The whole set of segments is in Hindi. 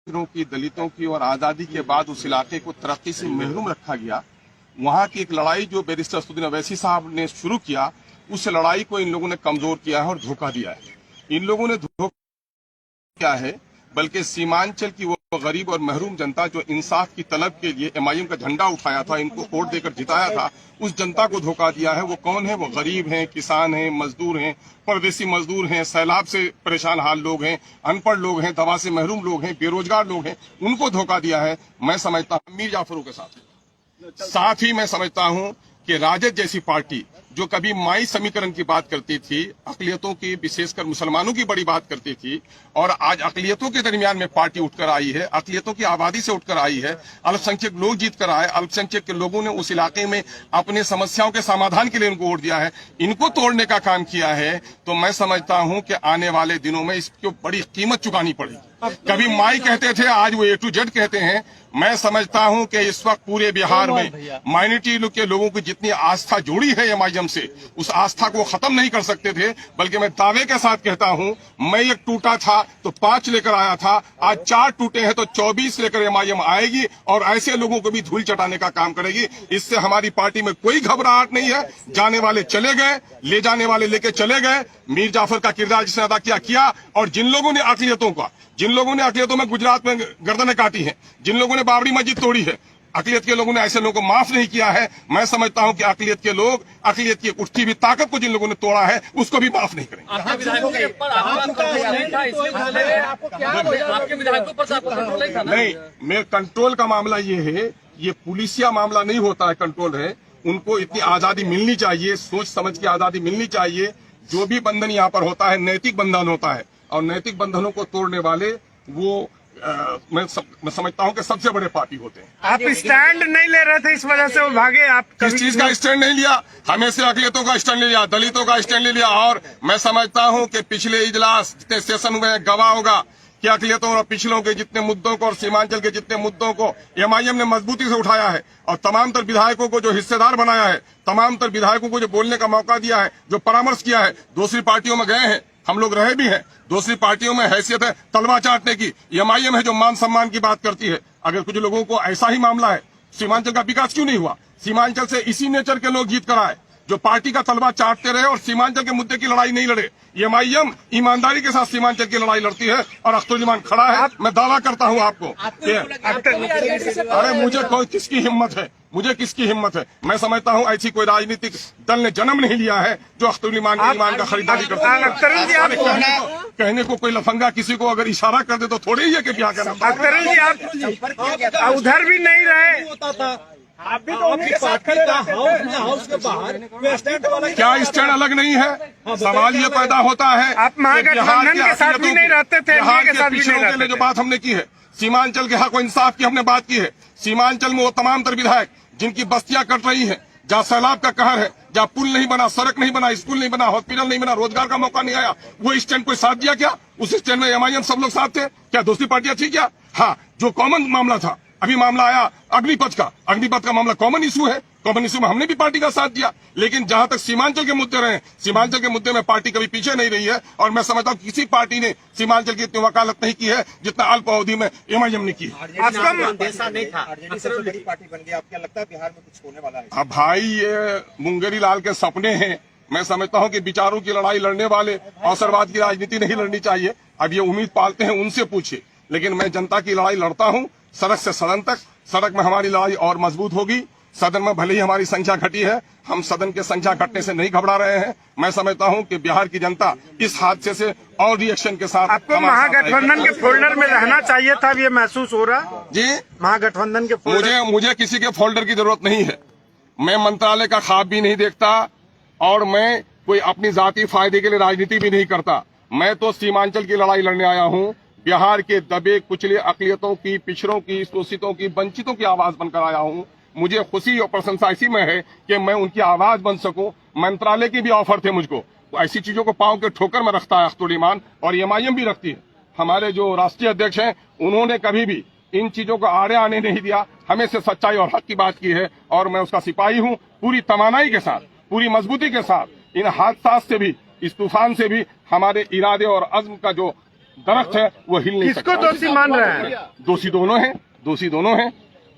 की, दलितों की और आजादी के बाद उस इलाके को तरक्की से महरूम रखा गया। वहां की एक लड़ाई जो बैरिस्टर असदुद्दीन अवैसी साहब ने शुरू किया, उस लड़ाई को इन लोगों ने कमजोर किया है और धोखा दिया है। इन लोगों ने धोखा किया है, बल्कि सीमांचल की वो गरीब और महरूम जनता जो इंसाफ की तलब के लिए एमआईएम का झंडा उठाया था, इनको वोट देकर जिताया था, उस जनता को धोखा दिया है। वो कौन है? वो गरीब हैं, किसान हैं, मजदूर हैं, परदेसी मजदूर हैं, सैलाब से परेशान हाल लोग हैं, अनपढ़ लोग हैं, दवा से महरूम लोग हैं, बेरोजगार लोग हैं, उनको धोखा दिया है। मैं समझता हूँ मीर जाफरों के साथ ही मैं समझता हूँ कि राजद जैसी पार्टी जो कभी माई समीकरण की बात करती थी, अकलियतों की, विशेषकर मुसलमानों की बड़ी बात करती थी, और आज अकलियतों के दरमियान में पार्टी उठकर आई है, अकलियतों की आबादी से उठकर आई है, अल्पसंख्यक लोग जीत कर आए, अल्पसंख्यक के लोगों ने उस इलाके में अपने समस्याओं के समाधान के लिए उनको वोट दिया है, इनको तोड़ने का काम किया है, तो मैं समझता हूं कि आने वाले दिनों में इसकी बड़ी कीमत चुकानी पड़ेगी। कभी माई कहते थे, आज वो A to Z कहते हैं। मैं समझता हूं कि इस वक्त पूरे बिहार में माइनॉरिटी के लोगों की जितनी आस्था जुड़ी है एमआईएम से, उस आस्था को खत्म नहीं कर सकते थे। बल्कि मैं दावे के साथ कहता हूं, मैं एक टूटा था तो 5 लेकर आया था, आज 4 टूटे हैं तो 24 लेकर एमआईएम आएगी और ऐसे लोगों को भी धूल चटाने का काम करेगी। इससे हमारी पार्टी में कोई घबराहट नहीं है। जाने वाले चले गए, ले जाने वाले लेके चले गए। मीर जाफर का किरदार जिसने अदा किया, और जिन लोगों ने अकलियतों में गुजरात में गर्दनें काटी हैं, जिन लोगों ने बाबरी मस्जिद तोड़ी है, अकलियत के लोगों ने ऐसे लोगों को माफ नहीं किया है। मैं समझता हूं कि अकलियत के लोग, अकलियत की उठती हुई ताकत को जिन लोगों ने तोड़ा है, उसको भी माफ नहीं करेंगे। नहीं, मेरे कंट्रोल का मामला ये है, ये पुलिसिया मामला नहीं होता है, कंट्रोल है। उनको इतनी आजादी मिलनी चाहिए, सोच समझ की आजादी मिलनी चाहिए। जो भी बंधन यहाँ पर होता है नैतिक बंधन होता है, और नैतिक बंधनों को तोड़ने वाले वो मैं समझता हूं कि सबसे बड़े पार्टी होते हैं। आप स्टैंड नहीं ले रहे थे, इस वजह से वो भागे। आप किस चीज का स्टैंड नहीं लिया? हमेशा अकलियतों का स्टैंड ले लिया, दलितों का स्टैंड ले लिया। और मैं समझता हूं कि पिछले इजलास, जितने सेशन हुए, गवाह होगा कि अकलियतों और पिछलों के जितने मुद्दों को और सीमांचल के जितने मुद्दों को एमआईएम ने मजबूती से उठाया है, और तमाम तर विधायकों को जो हिस्सेदार बनाया है, तमाम तर विधायकों को जो बोलने का मौका दिया है, जो परामर्श किया है। दूसरी पार्टियों में गए हैं, हम लोग रहे भी हैं, दूसरी पार्टियों में हैसियत है तलवा चाटने की। एमआईएम है जो मान सम्मान की बात करती है। अगर कुछ लोगों को ऐसा ही मामला है, सीमांचल का विकास क्यों नहीं हुआ? सीमांचल से इसी नेचर के लोग जीत कर आए जो पार्टी का तलवा चाटते रहे और सीमांचल के मुद्दे की लड़ाई नहीं लड़े। एमआईएम ईमानदारी के साथ सीमांचल की लड़ाई लड़ती है, और अख्तरुज्जमान खड़ा है। मैं दावा करता हूं आपको, अरे मुझे किसकी हिम्मत है, मुझे किसकी हिम्मत है? मैं समझता हूं ऐसी कोई राजनीतिक दल ने जन्म नहीं लिया है जो अख्तरुज्जमान ईमान का खरीदारी करता है। कहने को कोई लफंगा किसी को अगर इशारा कर दे तो थोड़ी ही है कि क्या करना। अख्तर जी, आप उधर भी नहीं रहे, आप भी तो उनके साथ खड़े हाउस के बाहर। क्या स्टैंड अलग नहीं है? सवाल ये पैदा होता है, आप महागठबंधन के साथ भी नहीं रहते थे, बिहार के पिछड़ों के लिए जो बात हमने की है, सीमांचल के हक और इंसाफ की हमने बात की है। सीमांचल में वो तमाम तर विधायक जिनकी बस्तियां कट रही हैं, जहाँ सैलाब का कहर है, जहाँ पुल नहीं बना, सड़क नहीं बना, स्कूल नहीं बना, हॉस्पिटल नहीं बना, रोजगार का मौका नहीं आया, वो स्टैंड कोई साथ दिया क्या? उस स्टैंड में एमआईएम सब लोग साथ थे क्या? दूसरी पार्टियां थी क्या? हाँ, जो कॉमन मामला था, अभी मामला आया अग्निपथ का मामला कॉमन इशू है। कॉमन इशू में हमने भी पार्टी का साथ दिया। लेकिन जहां तक सीमांचल के मुद्दे रहे, सीमांचल के मुद्दे में पार्टी कभी पीछे नहीं रही है। और मैं समझता हूं किसी पार्टी ने सीमांचल की इतनी वकालत नहीं की है जितना अल्प अवधि में एमआईएम ने की है। नहीं था, बड़ी पार्टी बन गई। आपको क्या लगता है बिहार में कुछ होने वाला है? अब भाई, ये मुंगेरी लाल के सपने हैं। मैं समझता हूं कि विचारों की लड़ाई लड़ने वाले अवसरवाद की राजनीति नहीं लड़नी चाहिए। अब ये उम्मीद पालते हैं, उनसे पूछिए। लेकिन मैं जनता की लड़ाई लड़ता हूं, सड़क से सदन तक। सड़क में हमारी लड़ाई और मजबूत होगी। सदन में भले ही हमारी संख्या घटी है, हम सदन की संख्या घटने से नहीं घबरा रहे हैं। मैं समझता हूं कि बिहार की जनता इस हादसे से और रिएक्शन के साथ। आपको महागठबंधन के फोल्डर में रहना चाहिए था, ये महसूस हो रहा जी? महागठबंधन के फोल्डर। मुझे किसी के फोल्डर की जरूरत नहीं है। मैं मंत्रालय का ख्वाब भी नहीं देखता, और मैं कोई अपनी जाति फायदे के लिए राजनीति भी नहीं करता। मैं तो सीमांचल की लड़ाई लड़ने आया हूं। बिहार के दबे कुचले अकलियतों की, पिछड़ों की, शोषितों की, वंचितों की आवाज बनकर आया हूं। मुझे खुशी और प्रशंसा इसी में है कि मैं उनकी आवाज बन सकूं। मंत्रालय की भी ऑफर थे मुझको, तो ऐसी चीजों को पांव के ठोकर में रखता है अख्तरुज्जमान, और एमआईएम भी रखती है। हमारे जो राष्ट्रीय अध्यक्ष हैं, उन्होंने कभी भी इन चीजों को आड़े आने नहीं दिया, हमेशा सच्चाई और हक की बात की है। और मैं उसका सिपाही हूं, पूरी तवानाई के साथ, पूरी मजबूती के साथ। इन हादसा से भी, इस तूफान से भी हमारे इरादे और अज़्म का जो दरख्त है वो हिल नहीं किसको सकता। दोषी मान रहे हैं? दोषी दोनों हैं, दोषी दोनों हैं,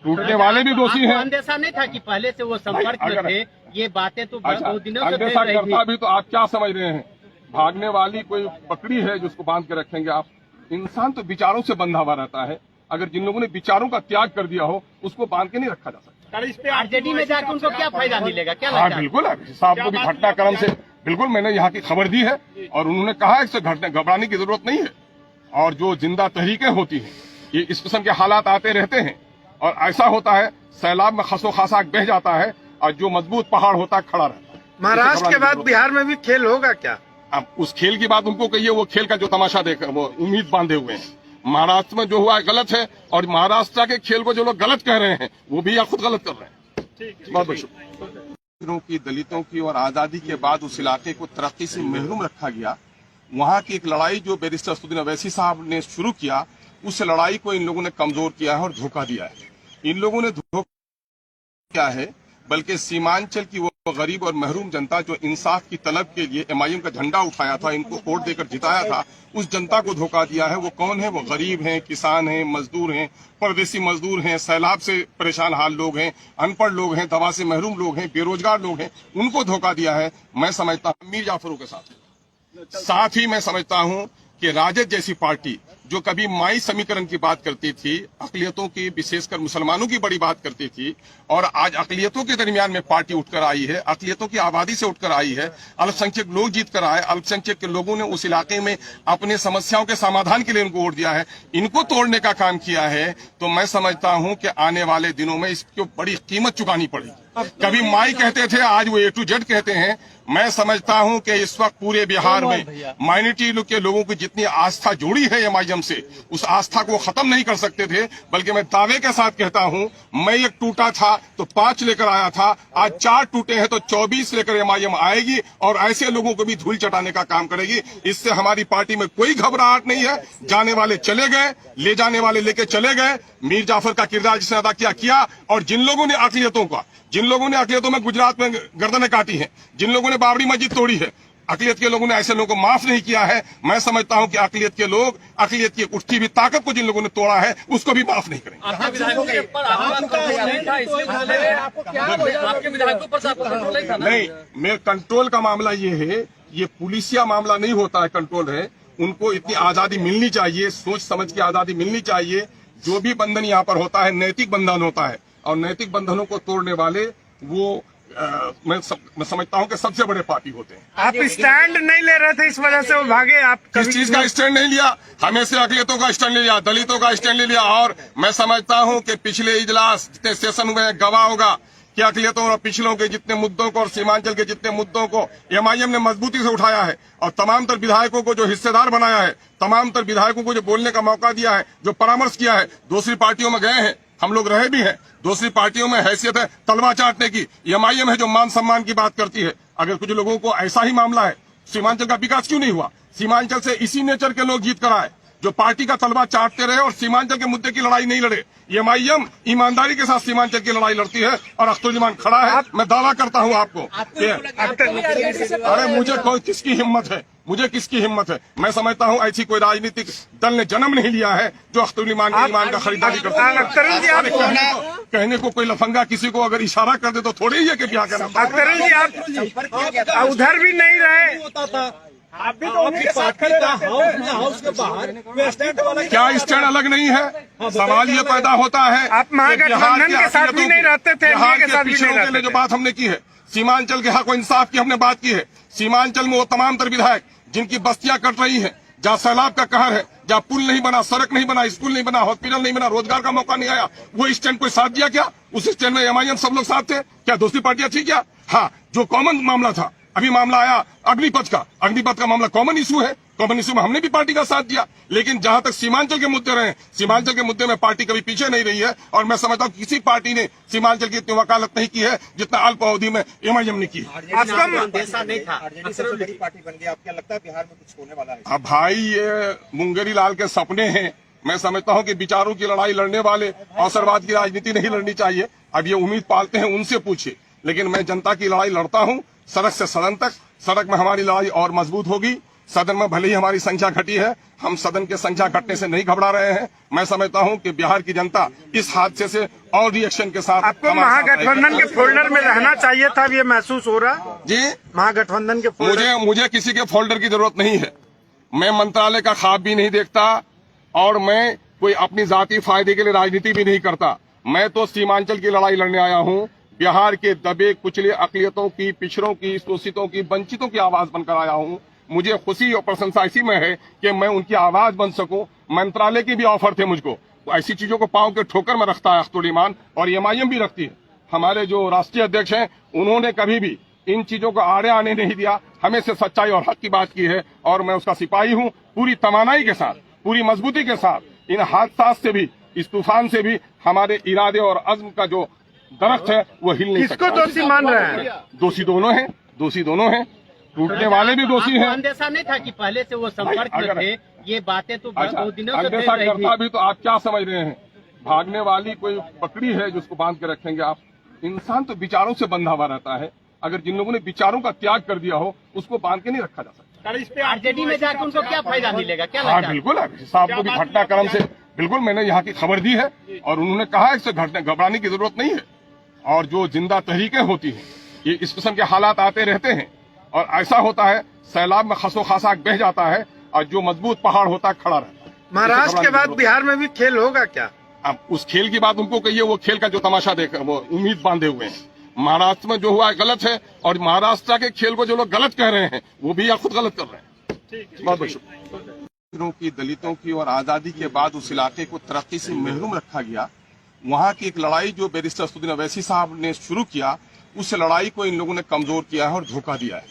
टूटने वाले भी दोषी हैं। अंदेशा नहीं था कि पहले से वो संपर्क में अगर- थे, ये बातें तो अच्छा, बहुत दिनों से अंदेशा फैल रही करता थी। भी तो आप क्या समझ रहे हैं? भागने वाली कोई बकरी है जिसको बांध के रखेंगे आप? इंसान तो विचारों से बंधा हुआ रहता है। अगर जिन लोगों ने विचारों का त्याग कर दिया हो उसको बांध के नहीं रखा जा सकता। आरजेडी में जाकर उनको क्या फायदा मिलेगा, क्या हाँ लगता है? बिल्कुल है साहब को भी घटनाक्रम से बिल्कुल मैंने यहाँ की खबर दी है और उन्होंने कहा है इससे घबराने की जरूरत नहीं है। और जो जिंदा तहरीकें होती हैं ये इस किस्म के हालात आते रहते हैं और ऐसा होता है सैलाब में खसो खासा बह जाता है और जो मजबूत पहाड़ होता है खड़ा रहता है। महाराष्ट्र के बाद बिहार में भी खेल होगा क्या? अब उस खेल की बात उनको कहिए, वो खेल का जो तमाशा देख वो उम्मीद बांधे हुए हैं। महाराष्ट्र में जो हुआ है गलत है और महाराष्ट्र के खेल को जो लोग गलत कह रहे हैं वो भी खुद गलत कर रहे हैं। बहुत बहुत शुक्रिया। की दलितों की और आजादी के बाद उस इलाके को तरक्की से महरूम रखा गया। वहां की एक लड़ाई जो बैरिस्टर असदुद्दीन अवैसी साहब ने शुरू किया उस लड़ाई को इन लोगों ने कमजोर किया है और धोखा दिया है। इन लोगों ने धोखा क्या है बल्कि सीमांचल की वो गरीब और महरूम जनता जो इंसाफ की तलब के लिए एमआईएम का झंडा उठाया था, इनको वोट देकर जिताया था, उस जनता को धोखा दिया है। वो कौन है? वो गरीब हैं, किसान हैं, मजदूर हैं, परदेसी मजदूर हैं, सैलाब से परेशान हाल लोग हैं, अनपढ़ लोग हैं, दवा से महरूम लोग हैं, बेरोजगार लोग हैं, उनको धोखा दिया है। मैं समझता हूँ मीर जाफरों के साथ ही मैं समझता हूँ कि राजद जैसी पार्टी जो कभी माई समीकरण की बात करती थी, अकलियतों की विशेषकर मुसलमानों की बड़ी बात करती थी और आज अकलियतों के दरमियान में पार्टी उठकर आई है, अकलियतों की आबादी से उठकर आई है, अल्पसंख्यक लोग जीत कर आए, अल्पसंख्यक के लोगों ने उस इलाके में अपने समस्याओं के समाधान के लिए उनको वोट दिया है, इनको तोड़ने का काम किया है। तो मैं समझता हूं कि आने वाले दिनों में इसको बड़ी कीमत चुकानी पड़ेगी। कभी माई कहते थे, आज वो A to Z कहते हैं। मैं समझता हूं कि इस वक्त पूरे बिहार में माइनॉरिटी के लोगों की जितनी आस्था जुड़ी है एमआईएम से, उस आस्था को खत्म नहीं कर सकते थे। बल्कि मैं दावे के साथ कहता हूं, मैं एक टूटा था तो 5 लेकर आया था, आज 4 टूटे हैं तो 24 लेकर एमआईएम आएगी और ऐसे लोगों को भी धूल चटाने का काम करेगी। इससे हमारी पार्टी में कोई घबराहट नहीं है। जाने वाले चले गए, ले जाने वाले लेके चले गए। मीर जाफर का किरदार जिसने अदा किया और जिन लोगों ने अकलियतों में गुजरात में गर्दनें काटी हैं, जिन लोगों ने बाबरी मस्जिद तोड़ी है, अकलियत के लोगों ने ऐसे लोगों को माफ नहीं किया है। मैं समझता हूं कि अकलियत के लोग, अकलियत की उठती हुई ताकत को जिन लोगों ने तोड़ा है उसको भी माफ नहीं करेंगे। आपके विधायकों पर आपको कंट्रोल नहीं था ना? नहीं, मैं कंट्रोल का मामला ये है, ये पुलिसिया मामला नहीं होता है, कंट्रोल है। उनको इतनी आजादी मिलनी चाहिए, सोच समझ की आजादी मिलनी चाहिए। जो भी बंधन यहाँ पर होता है नैतिक बंधन होता है और नैतिक बंधनों को तोड़ने वाले वो मैं समझता हूं कि सबसे बड़े पार्टी होते हैं। आप स्टैंड नहीं ले रहे थे, इस वजह से वो भागे। आप किस चीज का स्टैंड नहीं लिया? हमेशा अकलियतों का स्टैंड ले लिया, दलितों का स्टैंड ले लिया। और मैं समझता हूं कि पिछले इजलास जितने सेशन हुए गवाह होगा कि अकलियतों और पिछलों के जितने मुद्दों को और सीमांचल के जितने मुद्दों को एमआईएम ने मजबूती से उठाया है और तमाम तर विधायकों को जो हिस्सेदार बनाया है, तमाम तर विधायकों को जो बोलने का मौका दिया है, जो परामर्श किया है। दूसरी पार्टियों में गए हैं, हम लोग रहे भी हैं, दूसरी पार्टियों में हैसियत है तलवा चाटने की। एमआईएम है जो मान सम्मान की बात करती है। अगर कुछ लोगों को ऐसा ही मामला है, सीमांचल का विकास क्यों नहीं हुआ? सीमांचल से इसी नेचर के लोग जीत कर आए जो पार्टी का तलवा चाटते रहे और सीमांचल के मुद्दे की लड़ाई नहीं लड़े। एमआईएम ईमानदारी के साथ सीमांचल की लड़ाई लड़ती है और अख्तरुज्जमान खड़ा है। मैं दावा करता हूं आपको अरे मुझे कोई किसकी हिम्मत है, मुझे किसकी हिम्मत है? मैं समझता हूं ऐसी कोई राजनीतिक दल ने जन्म नहीं लिया है जो अख्तरुज्जमान के ईमान का खरीदारी करता है। कहने को कोई लफंगा किसी को अगर इशारा कर दे तो थोड़ी ही है कि क्या करना। अख्तर जी आप उधर भी नहीं रहे, आप भी तो उनके साथ खड़े हाउस के बाहर स्टैंड वाला। क्या स्टैंड अलग नहीं है? सवाल ये पैदा होता है आप महागठबंधन के साथ भी नहीं रहते थे, बिहार के पिछड़ों के लिए जो बात हमने की है, सीमांचल के हक और इंसाफ की हमने बात की है। सीमांचल में वो तमाम तर विधायक जिनकी बस्तियां कट रही हैं, जहाँ सैलाब का कहर है, जहाँ पुल नहीं बना, सड़क नहीं बना, स्कूल नहीं बना, हॉस्पिटल नहीं बना, रोजगार का मौका नहीं आया, वो स्टैंड कोई साथ दिया क्या? उस स्टैंड में एमआईएम सब लोग साथ थे क्या? दूसरी पार्टियां थी क्या? हाँ, जो कॉमन मामला था, अभी मामला आया अग्निपथ का मामला कॉमन इशू है। कॉमन इशू में हमने भी पार्टी का साथ दिया। लेकिन जहां तक सीमांचल के मुद्दे रहे, सीमांचल के मुद्दे में पार्टी कभी पीछे नहीं रही है। और मैं समझता हूं किसी पार्टी ने सीमांचल की इतनी वकालत नहीं की है जितना अल्प अवधि में एमआईएम ने की है। अंदेशा नहीं था। आरजेडी सबसे बड़ी पार्टी बन गई, आप क्या लगता है बिहार में कुछ होने वाला है? अब भाई ये मुंगेरी लाल के सपने हैं। मैं समझता हूं कि विचारों की लड़ाई लड़ने वाले अवसरवाद की राजनीति नहीं लड़नी चाहिए। अब ये उम्मीद पालते हैं उनसे पूछिए। लेकिन मैं जनता की लड़ाई लड़ता हूं, सड़क से सदन तक। सड़क में हमारी लड़ाई और मजबूत होगी, सदन में भले ही हमारी संख्या घटी है, हम सदन की संख्या घटने से नहीं घबरा रहे हैं। मैं समझता हूं कि बिहार की जनता इस हादसे से और रिएक्शन के साथ आपको महागठबंधन के फोल्डर में रहना चाहिए था, ये महसूस हो रहा जी। महागठबंधन के फोल्डर मुझे किसी के फोल्डर की जरूरत नहीं है। मैं मंत्रालय का ख्वाब भी नहीं देखता और मैं कोई अपनी जाति फायदे के लिए राजनीति भी नहीं करता। मैं तो सीमांचल की लड़ाई लड़ने आया हूं। बिहार के दबे कुचले अकलियतों की, पिछड़ों की, शोषितों की, वंचितों की आवाज बनकर आया हूं। मुझे खुशी और प्रशंसा इसी में है कि मैं उनकी आवाज बन सकूं। मंत्रालय की भी ऑफर थे मुझको, ऐसी चीजों को पांव के ठोकर में रखता है अख्तुल ईमान, और एमआईएम भी रखती है। हमारे जो राष्ट्रीय अध्यक्ष हैं उन्होंने कभी भी इन चीजों को आड़े आने नहीं दिया, हमेशा सच्चाई और हक की बात की है और मैं उसका सिपाही हूं। पूरी तवानाई के साथ, पूरी मजबूती के साथ इन हादसा से भी, इस तूफान से भी हमारे इरादे और अज़्म का जो दरख्त है वो हिल नहीं सकता। किसको दोषी मान रहे हैं? दोषी दोनों हैं, दोषी दोनों हैं, टूटने वाले भी दोषी आपको हैं। अंदेशा नहीं था कि पहले से वो संपर्क में थे? ये बातें तो अच्छा, बहुत दिनों से अंदेशा फैल रही करता थी। भी तो आप क्या समझ रहे हैं? भागने वाली कोई बकरी है जिसको बांध के रखेंगे आप? इंसान तो विचारों से बंधा हुआ रहता है। अगर जिन लोगों ने विचारों का त्याग कर दिया हो उसको बांध के नहीं रखा जा सकता। आरजेडी में जाकर उनको क्या फायदा मिलेगा, क्या हाँ लगता है? बिल्कुल, साहब को भी घटनाक्रम से बिल्कुल मैंने यहाँ की खबर दी है और उन्होंने कहा इससे घबराने की जरूरत नहीं है। और जो जिंदा तहरीकें होती हैं, ये इस किस्म के हालात आते रहते हैं और ऐसा होता है सैलाब में खसो खासा बह जाता है और जो मजबूत पहाड़ होता है खड़ा रहता है। महाराष्ट्र के बाद बिहार में भी खेल होगा क्या? अब उस खेल की बात उनको कहिए, वो खेल का जो तमाशा देख वो उम्मीद बांधे हुए हैं। महाराष्ट्र में जो हुआ है गलत है और महाराष्ट्र के खेल को जो लोग गलत कह रहे हैं वो भी खुद गलत कर रहे हैं। बहुत बहुत शुक्रिया। की, दलितों की और आजादी के बाद उस इलाके को तरक्की से महरूम रखा गया। वहां की एक लड़ाई जो बैरिस्टर असदुद्दीन अवैसी साहब ने शुरू किया, उस लड़ाई को इन लोगों ने कमजोर किया है और धोखा दिया है।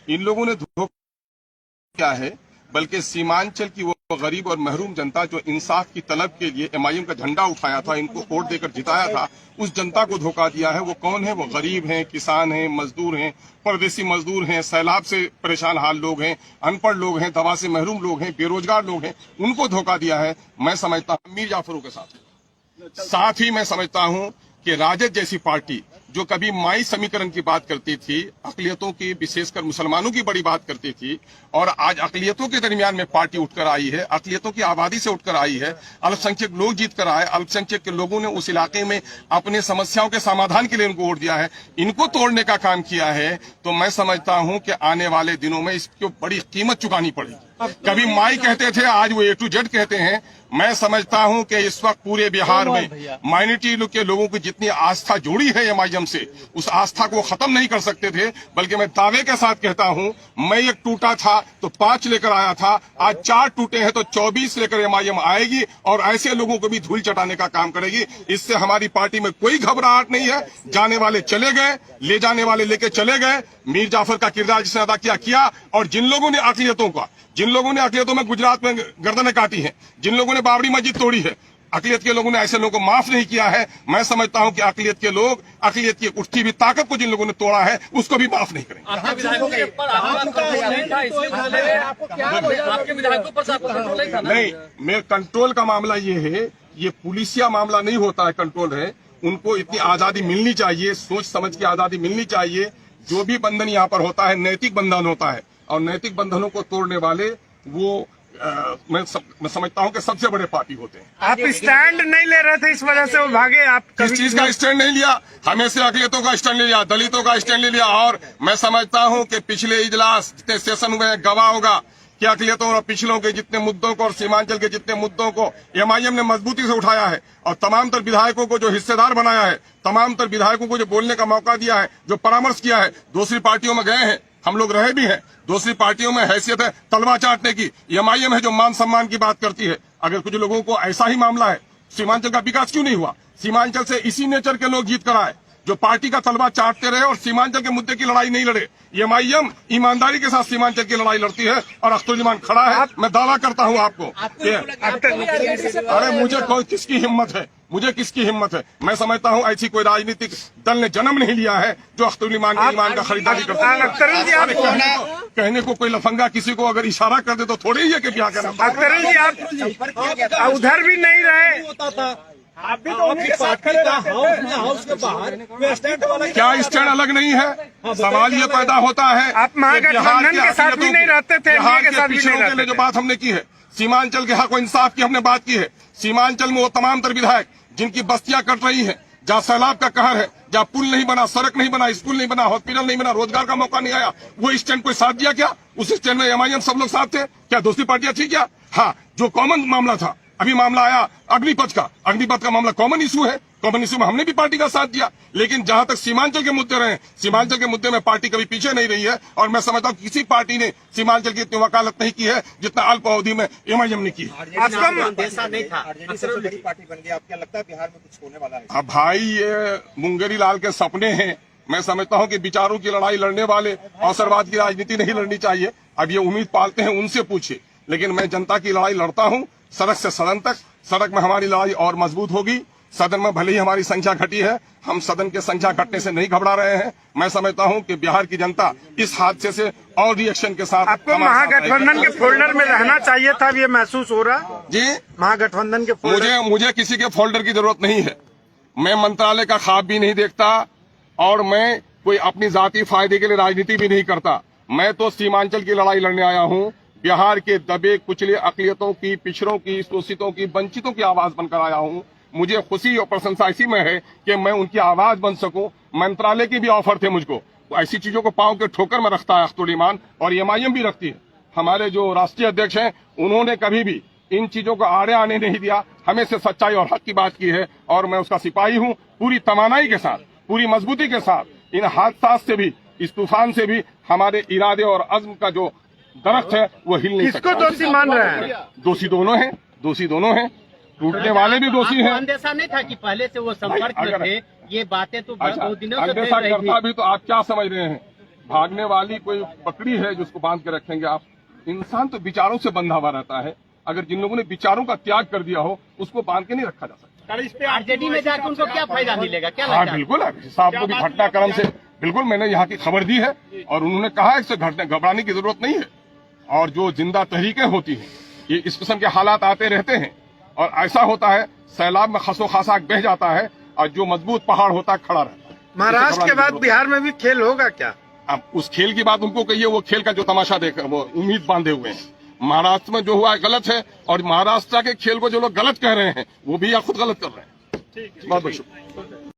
इन लोगों ने धोखा किया है, बल्कि सीमांचल की वो गरीब और महरूम जनता जो इंसाफ की तलब के लिए एमआईएम का झंडा उठाया था, इनको वोट देकर जिताया था, उस जनता को धोखा दिया है। वो कौन है? वो गरीब हैं, किसान हैं, मजदूर हैं, परदेसी मजदूर हैं, सैलाब से परेशान हाल लोग हैं, अनपढ़ लोग हैं, दवा से महरूम लोग हैं, बेरोजगार लोग हैं, उनको धोखा दिया है। मैं समझता हूँ मीर जाफरों के साथ ही मैं समझता हूँ कि राजद जैसी पार्टी जो कभी माई समीकरण की बात करती थी, अकलियतों की, विशेषकर मुसलमानों की बड़ी बात करती थी, और आज अकलियतों के दरमियान में पार्टी उठकर आई है, अकलियतों की आबादी से उठकर आई है, अल्पसंख्यक लोग जीत कर आए, अल्पसंख्यक के लोगों ने उस इलाके में अपने समस्याओं के समाधान के लिए उनको वोट दिया है, इनको तोड़ने का काम किया है। तो मैं समझता हूं कि आने वाले दिनों में इसको बड़ी कीमत चुकानी पड़ेगी। कभी माई कहते थे, आज वो A to Z कहते हैं। मैं समझता हूं कि इस वक्त पूरे बिहार में माइनॉरिटी के लोगों की जितनी आस्था जुड़ी है एमआईएम से, उस आस्था को खत्म नहीं कर सकते थे। बल्कि मैं दावे के साथ कहता हूं, मैं एक टूटा था तो 5 लेकर आया था, आज 4 टूटे हैं तो 24 लेकर एमआईएम आएगी और ऐसे लोगों को भी धूल चटाने का काम करेगी। इससे हमारी पार्टी में कोई घबराहट नहीं है। जाने वाले चले गए, ले जाने वाले लेके चले गए। मीर जाफर का किरदार जिसने अदा किया, और जिन लोगों ने अकलियतों में गुजरात में गर्दनें काटी हैं, जिन लोगों ने बाबरी मस्जिद तोड़ी है, अकलियत के लोगों ने ऐसे लोगों को माफ नहीं किया है। मैं समझता हूं कि अकलियत के लोग, अकलियत की उठती हुई ताकत को जिन लोगों ने तोड़ा है उसको भी माफ नहीं करेंगे। नहीं, मेरे कंट्रोल का मामला ये है, ये पुलिसिया मामला नहीं होता है, कंट्रोल है। उनको इतनी आजादी मिलनी चाहिए, सोच समझ की आजादी मिलनी चाहिए। जो भी बंधन यहाँ पर होता है नैतिक बंधन होता है, और नैतिक बंधनों को तोड़ने वाले वो मैं समझता हूं कि सबसे बड़े पार्टी होते हैं। आप स्टैंड नहीं ले रहे थे, इस वजह से वो भागे। आप किस चीज का स्टैंड नहीं लिया? हमेशा अकलियतों का स्टैंड ले लिया, दलितों का स्टैंड ले लिया। और मैं समझता हूं कि पिछले इजलास जितने सेशन हुए गवाह होगा कि अकलियतों और पिछलों के जितने मुद्दों को और सीमांचल के जितने मुद्दों को एमआईएम ने मजबूती से उठाया है और तमाम तर विधायकों को जो हिस्सेदार बनाया है, तमाम तर विधायकों को जो बोलने का मौका दिया है, जो परामर्श किया है। दूसरी पार्टियों में गए हैं, हम लोग रहे भी हैं, दूसरी पार्टियों में हैसियत है तलवा चाटने की। एमआईएम है जो मान सम्मान की बात करती है। अगर कुछ लोगों को ऐसा ही मामला है, सीमांचल का विकास क्यों नहीं हुआ? सीमांचल से इसी नेचर के लोग जीत कर आए जो पार्टी का तलवा चाटते रहे और सीमांचल के मुद्दे की लड़ाई नहीं लड़े। एमआईएम ईमानदारी के साथ सीमांचल की लड़ाई लड़ती है और अख्तुल ईमान खड़ा है। मैं दावा करता हूं आपको अरे मुझे किसकी हिम्मत है? मैं समझता हूं ऐसी कोई राजनीतिक दल ने जन्म नहीं लिया है जो अख्तुल ईमान के ईमान का खरीदारी करता है। कहने को कोई लफंगा किसी को अगर इशारा कर दे तो थोड़ी ही है कि क्या करना। अख्तर जी, आप उधर भी नहीं रहे, आप भी तो उन्हीं के साथ खड़े रहते थे। हाउस के बाहर वे स्टैंड वाला क्या स्टैंड अलग नहीं है? सवाल ये पैदा होता है, आप महागठबंधन के साथ भी नहीं रहते थे, बिहार के के साथ भी पिछड़ों नहीं के लिए रहते जो बात हमने की है, सीमांचल के हक व इंसाफ की हमने बात की है। सीमांचल में वो तमाम तर विधायक जिनकी बस्तियां कट रही हैं, जहाँ सैलाब का कहर है, जहाँ पुल नहीं बना, सड़क नहीं बना, स्कूल नहीं बना, हॉस्पिटल नहीं बना, रोजगार का मौका नहीं आया, वो स्टैंड कोई साथ दिया क्या? उस स्टैंड में एमआईएम सब लोग साथ थे क्या? दूसरी पार्टियां थी क्या? हाँ, जो कॉमन मामला था, अभी मामला आया अग्निपथ का मामला कॉमन इशू है। कॉमन इशू में हमने भी पार्टी का साथ दिया, लेकिन जहां तक सीमांचल के मुद्दे रहे, सीमांचल के मुद्दे में पार्टी कभी पीछे नहीं रही है। और मैं समझता हूं किसी पार्टी ने सीमांचल की इतनी वकालत नहीं की है जितना अल्प अवधि में एमआईएम ने की है। आपका अंदेशा नहीं था, आरजेडी सबसे बड़ी पार्टी बन गई, आपको लगता है बिहार में कुछ होने वाला है? अब भाई ये मुंगेरी लाल के सपने हैं। मैं समझता हूं कि विचारों की लड़ाई लड़ने वाले अवसरवाद की राजनीति नहीं लड़नी चाहिए। अब ये उम्मीद पालते हैं उनसे पूछिए, लेकिन मैं जनता की लड़ाई लड़ता हूं सड़क से सदन तक। सड़क में हमारी लड़ाई और मजबूत होगी। सदन में भले ही हमारी संख्या घटी है, हम सदन की संख्या घटने से नहीं घबरा रहे हैं। मैं समझता हूं कि बिहार की जनता इस हादसे से और रिएक्शन के साथ आपको महागठबंधन के फोल्डर में रहना चाहिए था, ये महसूस हो रहा जी। महागठबंधन के फोल्डर मुझे किसी के फोल्डर की जरूरत नहीं है। मैं मंत्रालय का ख्वाब भी नहीं देखता और मैं कोई अपनी जाति फायदे के लिए राजनीति भी नहीं करता। मैं तो सीमांचल की लड़ाई लड़ने आया हूं। बिहार के दबे कुचले अकलियतों की, पिछड़ों की, शोषितों की, वंचितों की आवाज बनकर आया हूं। मुझे खुशी और प्रशंसा इसी में है कि मैं उनकी आवाज बन सकूं। मंत्रालय की भी ऑफर थे मुझको, ऐसी चीजों को पांव के ठोकर में रखता है अख्तुल ईमान, और एमआईएम भी रखती है। हमारे जो राष्ट्रीय अध्यक्ष हैं उन्होंने कभी भी इन चीजों को आड़े आने नहीं दिया, हमेशा सच्चाई और हक की बात की है, और मैं उसका सिपाही हूं। पूरी तवानाई के साथ, पूरी मजबूती के साथ इन हादसा से भी, इस तूफान से भी हमारे इरादे और अज़्म का जो दरख्त है वो हिल नहीं सकता। किसको दोषी मान रहे हैं? दोषी दोनों हैं, टूटने वाले भी दोषी हैं। अंदेशा नहीं था कि पहले से वो संपर्क में थे? ये बातें तो बहुत दिनों से अंदेशा फैल रही थी। करता भी तो आप क्या समझ रहे हैं? भागने वाली कोई बकरी है जिसको बांध के रखेंगे आप? इंसान तो विचारों से बंधा हुआ रहता है। अगर जिन लोगों ने विचारों का त्याग कर दिया हो उसको बांध के नहीं रखा जा सकता। आरजेडी में जाकर उनको क्या फायदा मिलेगा, क्या हाँ लगता है? बिल्कुल है साहब को भी घटनाक्रम से बिल्कुल मैंने यहाँ की खबर दी है और उन्होंने कहा है इससे घबराने की जरूरत नहीं है। और जो जिंदा तहरीकें होती हैं, ये इस किस्म के हालात आते रहते हैं और ऐसा होता है सैलाब में खसो खासा बह जाता है और जो मजबूत पहाड़ होता है खड़ा रहता है। महाराष्ट्र के बाद बिहार में भी खेल होगा क्या? अब उस खेल की बात उनको कहिए, वो खेल का जो तमाशा देख वो उम्मीद बांधे हुए हैं। महाराष्ट्र में जो हुआ है गलत है और महाराष्ट्र के खेल को जो लोग गलत कह रहे हैं वो भी या खुद गलत कर रहे हैं। बहुत बहुत शुक्रिया।